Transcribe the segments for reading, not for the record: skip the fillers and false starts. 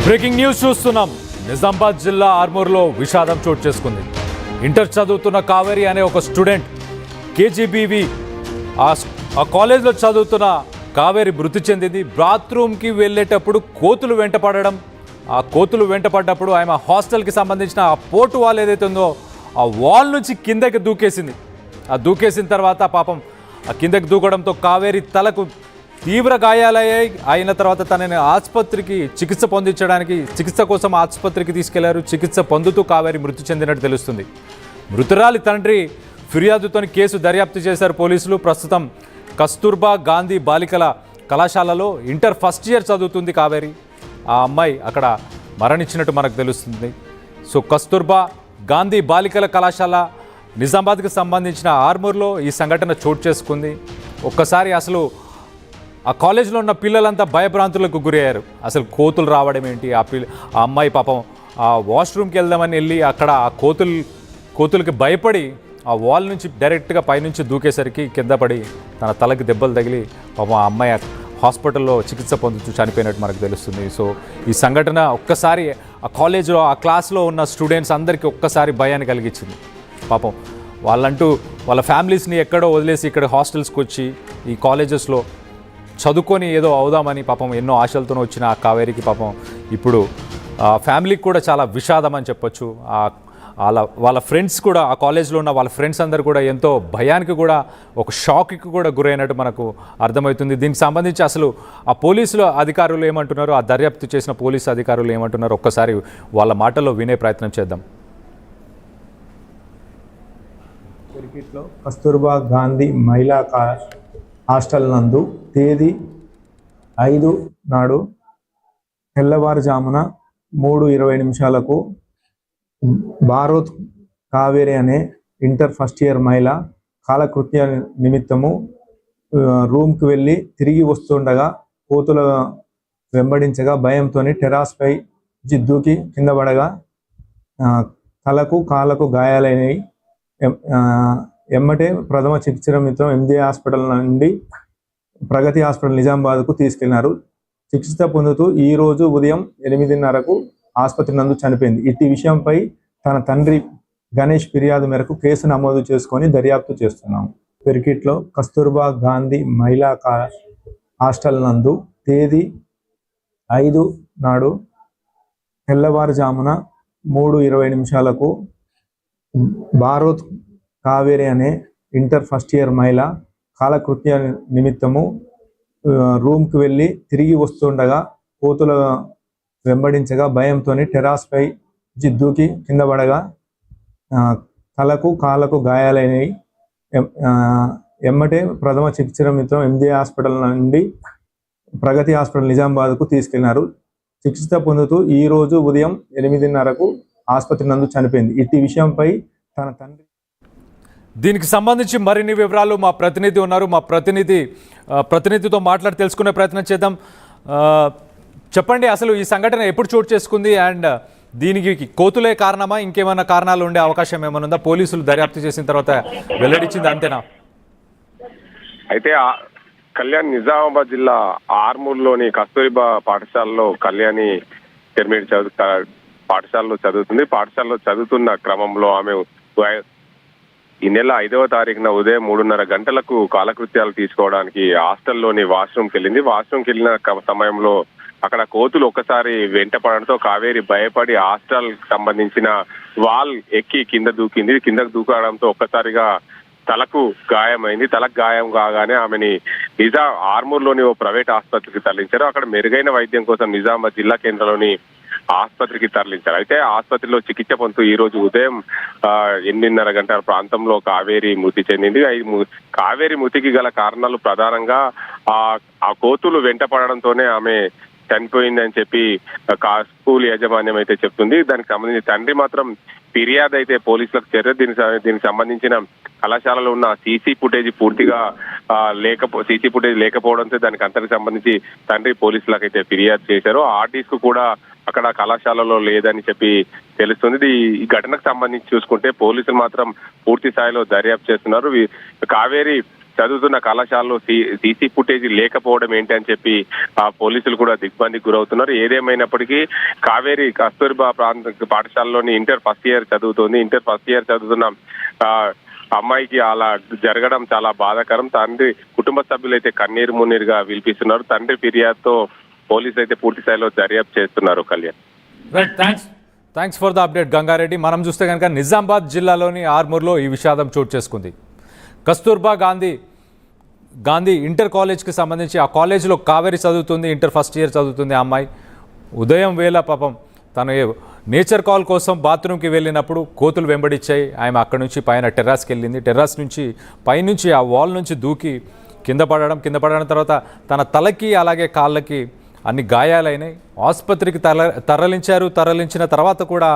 Breaking news చూస్తున్నాం. నిజామాబాద్ జిల్లా ఆర్మూర్లో విషాదం చోటు చేసుకుంది. ఇంటర్ చదువుతున్న కావేరి అనే ఒక స్టూడెంట్ కేజీబీవి ఆ కాలేజ్లో చదువుతున్న కావేరి మృతి చెందింది. బాత్రూమ్కి వెళ్ళేటప్పుడు కోతులు వెంటపడడం, ఆ కోతులు వెంటపడ్డప్పుడు ఆమె హాస్టల్కి సంబంధించిన ఆ పోర్టు వాల్ ఏదైతే ఉందో ఆ వాల్ నుంచి కిందకి దూకేసింది. ఆ దూకేసిన తర్వాత పాపం ఆ కిందకి దూకడంతో కావేరి తలకు తీవ్ర గాయాలయ్యాయి. అయిన తర్వాత తనని ఆసుపత్రికి చికిత్స కోసం ఆసుపత్రికి తీసుకెళ్లారు. చికిత్స పొందుతూ కావేరి మృతి చెందినట్టు తెలుస్తుంది. మృతురాలి తండ్రి ఫిర్యాదుతో కేసు దర్యాప్తు చేశారు పోలీసులు. ప్రస్తుతం కస్తూర్బా గాంధీ బాలికల కళాశాలలో ఇంటర్ ఫస్ట్ ఇయర్ చదువుతుంది కావేరి. ఆ అమ్మాయి అక్కడ మరణించినట్టు మనకు తెలుస్తుంది. సో కస్తూర్బా గాంధీ బాలికల కళాశాల నిజామాబాద్కి సంబంధించిన ఆర్మూర్లో ఈ సంఘటన చోటు చేసుకుంది. ఒక్కసారి అసలు ఆ కాలేజీలో ఉన్న పిల్లలంతా భయభ్రాంతులకు గురయ్యారు. అసలు కోతులు రావడం ఏంటి, ఆ అమ్మాయి పాపం ఆ వాష్రూమ్కి వెళ్దామని వెళ్ళి అక్కడ ఆ కోతులకి భయపడి ఆ వాల్ నుంచి డైరెక్ట్గా పైనుంచి దూకేసరికి కింద పడి తన తలకి దెబ్బలు తగిలి పాపం ఆ అమ్మాయి హాస్పిటల్లో చికిత్స పొందుతూ చనిపోయినట్టు మనకు తెలుస్తుంది. సో ఈ సంఘటన ఒక్కసారి ఆ కాలేజీలో ఆ క్లాస్లో ఉన్న స్టూడెంట్స్ అందరికీ ఒక్కసారి భయాన్ని కలిగించింది. పాపం వాళ్ళంటూ వాళ్ళ ఫ్యామిలీస్ని ఎక్కడో వదిలేసి ఇక్కడ హాస్టల్స్కి వచ్చి ఈ కాలేజెస్లో చదువుకొని ఏదో అవుదామని పాపం ఎన్నో ఆశలతో వచ్చిన ఆ కావేరికి పాపం ఇప్పుడు ఫ్యామిలీకి కూడా చాలా విషాదం అని చెప్పొచ్చు. వాళ్ళ ఫ్రెండ్స్ కూడా ఆ కాలేజ్లో ఉన్న వాళ్ళ ఫ్రెండ్స్ అందరూ కూడా ఎంతో భయానికి కూడా ఒక షాక్కి కూడా గురైనట్టు మనకు అర్థమవుతుంది. దీనికి సంబంధించి అసలు ఆ పోలీసుల అధికారులు ఏమంటున్నారు, ఆ దర్యాప్తు చేసిన పోలీసు అధికారులు ఏమంటున్నారు ఒక్కసారి వాళ్ళ మాటల్లో వినే ప్రయత్నం చేద్దాం. క్రికెట్లో కస్తూర్బా గాంధీ మహిళా హాస్టల్ నందు తేదీ 5 నాడు తెల్లవారుజామున 3:20 భారత్ కావేరి అనే ఇంటర్ ఫస్ట్ ఇయర్ మహిళ కాలకృత్య నిమిత్తము రూమ్కి వెళ్ళి తిరిగి వస్తుండగా కోతుల వెంబడించగా భయంతో టెరాస్పై దూకి కింద పడగా తలకు కాళ్ళకు గాయాలైనవి. ఎమ్మటే ప్రథమ చికిత్స నిమిత్తం ఎంజే హాస్పిటల్ నుండి ప్రగతి హాస్పిటల్ నిజామాబాద్కు తీసుకెళ్లినారు. చికిత్స పొందుతూ ఈ రోజు ఉదయం 8:30 ఆసుపత్రి నందు చనిపోయింది. ఇట్టి విషయంపై తన తండ్రి గణేష్ ఫిర్యాదు మేరకు కేసు నమోదు చేసుకొని దర్యాప్తు చేస్తున్నాం. క్రికెట్లో కస్తూర్బా గాంధీ మహిళా హాస్టల్ నందు తేదీ 5 నాడు తెల్లవారుజామున 3:20 భారత్ కావేరి అనే ఇంటర్ ఫస్ట్ ఇయర్ మహిళ కాలకృత్య నిమిత్తము రూమ్కి వెళ్ళి తిరిగి వస్తుండగా కోతుల వెంబడించగా భయంతో టెరాస్పై దూకి కింద పడగా తలకు కాళ్ళకు గాయాలైనవి. ఎమ్మటే ప్రథమ చికిత్స నిమిత్తం ఎంజే హాస్పిటల్ నుండి ప్రగతి హాస్పిటల్ నిజామాబాద్కు తీసుకెళ్లినారు. చికిత్స పొందుతూ ఈ రోజు ఉదయం 8:30 ఆసుపత్రి నందు చనిపోయింది. ఇట్టి విషయంపై తన తండ్రి. దీనికి సంబంధించి మరిన్ని వివరాలు మా ప్రతినిధి ఉన్నారు. మా ప్రతినిధితో మాట్లాడి తెలుసుకునే ప్రయత్నం చేద్దాం. చెప్పండి, అసలు ఈ సంఘటన ఎప్పుడు చోటు చేసుకుంది అండ్ దీనికి కోతులే కారణమా, ఇంకేమైనా కారణాలు ఉండే అవకాశం ఏమైనా ఉందా? పోలీసులు దర్యాప్తు చేసిన తర్వాత వెల్లడించింది అంతేనా? అయితే కళ్యాణ్ నిజామాబాద్ జిల్లా ఆర్మూర్లోని కస్తూరిబా పాఠశాలలో కళ్యాణి ఇంటర్మీడియట్ పాఠశాలలో చదువుతుంది. పాఠశాలలో చదువుతున్న క్రమంలో ఆమె ఈ నెల 5వ తారీఖున ఉదయం 3:30 గంటలకు కాలకృత్యాలు తీసుకోవడానికి హాస్టల్లోని వాష్రూమ్కి వెళ్ళింది. వాష్రూమ్కి వెళ్ళిన సమయంలో అక్కడ కోతులు ఒక్కసారి వెంట పడడంతో కావేరి భయపడి హాస్టల్ సంబంధించిన వాల్ ఎక్కి కింద దూకింది. కిందకు దూకడంతో ఒక్కసారిగా తలకు గాయమైంది. తలకు గాయం కాగానే ఆమెని ఆర్మూర్లోని ఓ ప్రైవేట్ ఆసుపత్రికి తరలించారు. అక్కడ మెరుగైన వైద్యం కోసం నిజామాబాద్ జిల్లా కేంద్రంలోని ఆసుపత్రికి తరలించారు. అయితే ఆసుపత్రిలో చికిత్స పొందుతూ ఈ రోజు ఉదయం 8:30 గంటల ప్రాంతంలో కావేరి మృతి చెందింది. కావేరి మృతికి గల కారణాలు ప్రధానంగా ఆ కోతులు వెంట పడడంతోనే ఆమె చనిపోయిందని చెప్పి స్కూల్ యాజమాన్యం అయితే చెప్తుంది. దానికి సంబంధించి తండ్రి మాత్రం ఫిర్యాదు అయితే పోలీసులకు చేరారు. దీనికి సంబంధించిన కళాశాలలో ఉన్న సీసీ ఫుటేజ్ పూర్తిగా లేకపోవడంతో దానికి అంతటికి సంబంధించి తండ్రి పోలీసులకు అయితే ఫిర్యాదు చేశారు. ఆర్డీస్ కు కూడా అక్కడ కళాశాలలో లేదని చెప్పి తెలుస్తుంది. ఈ ఘటనకు సంబంధించి చూసుకుంటే పోలీసులు మాత్రం పూర్తి స్థాయిలో దర్యాప్తు చేస్తున్నారు. కావేరి చదువుతున్న కళాశాలలో సీసీ ఫుటేజ్ లేకపోవడం ఏంటి అని చెప్పి పోలీసులు కూడా దిగ్బందికి గురవుతున్నారు. ఏదేమైనప్పటికీ కావేరి కస్తూర్బా ప్రాంత పాఠశాలలోని ఇంటర్ ఫస్ట్ ఇయర్ చదువుతోంది. ఇంటర్ ఫస్ట్ ఇయర్ చదువుతున్న అమ్మాయికి అలా జరగడం చాలా బాధాకరం. తండ్రి కుటుంబ సభ్యులు అయితే కన్నీరు మున్నీరుగా విలిపిస్తున్నారు. తండ్రి ఫిర్యాదుతో పోలీసులు అయితే పూర్తి స్థాయిలో దర్యాప్తు చేస్తున్నారు. Kalyan, right, thanks for the update Gangareddy. మనం చూస్తే కనుక నిజామాబాద్ జిల్లాలోని ఆర్మూర్లో ఈ విషాదం చోటు చేసుకుంది. కస్తూర్బా గాంధీ ఇంటర్ కాలేజ్కి సంబంధించి ఆ కాలేజీలో కావేరి చదువుతుంది, ఇంటర్ ఫస్ట్ ఇయర్ చదువుతుంది. ఆ అమ్మాయి ఉదయం వేళ పాపం తను నేచర్ కాల్ కోసం బాత్రూమ్కి వెళ్ళినప్పుడు కోతులు వెంబడించాయి. ఆమె అక్కడి నుంచి పైన టెర్రాస్కి వెళ్ళింది. టెర్రాస్ నుంచి పైనుంచి ఆ వాల్ నుంచి దూకి కింద పడడం తర్వాత తన తలకి అలాగే కాళ్ళకి అన్ని గాయాలైనాయి. ఆసుపత్రికి తరలించిన తర్వాత కూడా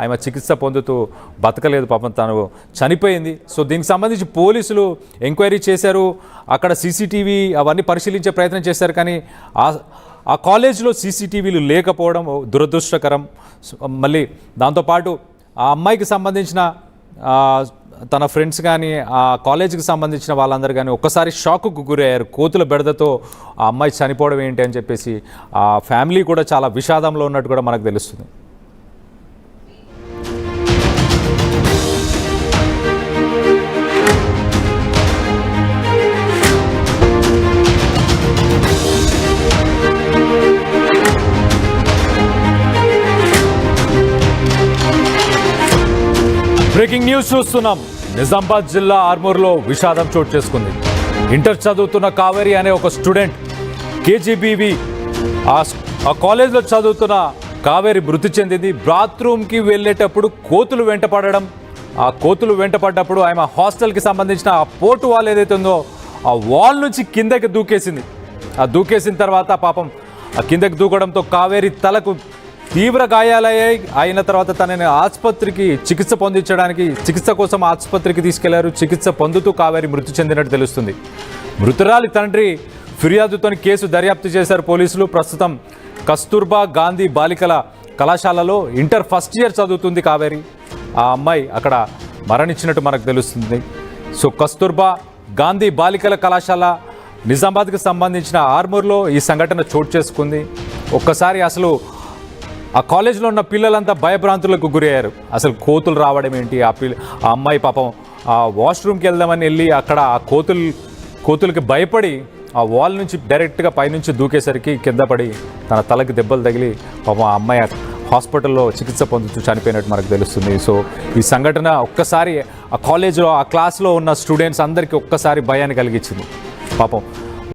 ఆమె చికిత్స పొందుతూ బతకలేదు, పాపం తను చనిపోయింది. సో దీనికి సంబంధించి పోలీసులు ఎంక్వైరీ చేశారు, అక్కడ సీసీటీవీ అవన్నీ పరిశీలించే ప్రయత్నం చేశారు. కానీ ఆ కాలేజీలో సీసీటీవీలు లేకపోవడం దురదృష్టకరం. మళ్ళీ దాంతోపాటు ఆ అమ్మాయికి సంబంధించిన తన ఫ్రెండ్స్ కానీ ఆ కాలేజీకి సంబంధించిన వాళ్ళందరూ కానీ ఒక్కసారి షాక్కు గురయ్యారు. కోతుల బెడదతో ఆ అమ్మాయి చనిపోవడం ఏంటి అని చెప్పేసి ఆ ఫ్యామిలీ కూడా చాలా విషాదంలో ఉన్నట్టు కూడా మనకు తెలుస్తుంది. బ్రేకింగ్ న్యూస్ చూస్తున్నాం. నిజామాబాద్ జిల్లా ఆర్మూర్లో విషాదం చోటు చేసుకుంది. ఇంటర్ చదువుతున్న కావేరి అనే ఒక స్టూడెంట్ కేజీబీవి ఆ కాలేజ్లో చదువుతున్న కావేరి మృతి చెందింది. బాత్రూమ్కి వెళ్ళేటప్పుడు కోతులు వెంటపడడం, ఆ కోతులు వెంటపడ్డప్పుడు ఆమె హాస్టల్కి సంబంధించిన ఆ పోర్టు వాల్ ఏదైతే ఉందో ఆ వాల్ నుంచి కిందకి దూకేసింది. ఆ దూకేసిన తర్వాత పాపం ఆ కిందకి దూకడంతో కావేరి తలకు తీవ్ర గాయాలయ్యాయి. అయిన తర్వాత తనని ఆసుపత్రికి చికిత్స కోసం ఆసుపత్రికి తీసుకెళ్లారు. చికిత్స పొందుతూ కావేరి మృతి చెందినట్టు తెలుస్తుంది. మృతురాలి తండ్రి ఫిర్యాదుతో కేసు దర్యాప్తు చేశారు పోలీసులు. ప్రస్తుతం కస్తూర్బా గాంధీ బాలికల కళాశాలలో ఇంటర్ ఫస్ట్ ఇయర్ చదువుతుంది కావేరి. ఆ అమ్మాయి అక్కడ మరణించినట్టు మనకు తెలుస్తుంది. సో కస్తూర్బా గాంధీ బాలికల కళాశాల నిజామాబాద్కి సంబంధించిన ఆర్మూర్లో ఈ సంఘటన చోటు చేసుకుంది. ఒక్కసారి అసలు ఆ కాలేజీలో ఉన్న పిల్లలంతా భయభ్రాంతులకు గురయ్యారు. అసలు కోతులు రావడం ఏంటి, ఆ అమ్మాయి పాపం ఆ వాష్రూమ్కి వెళ్దామని వెళ్ళి అక్కడ ఆ కోతులకి భయపడి ఆ వాల్ నుంచి డైరెక్ట్గా పైనుంచి దూకేసరికి కింద పడి తన తలకి దెబ్బలు తగిలి పాపం ఆ అమ్మాయి హాస్పిటల్లో చికిత్స పొందుతూ చనిపోయినట్టు మనకు తెలుస్తుంది. సో ఈ సంఘటన ఒక్కసారి ఆ కాలేజీలో ఆ క్లాస్లో ఉన్న స్టూడెంట్స్ అందరికీ ఒక్కసారి భయాన్ని కలిగించింది. పాపం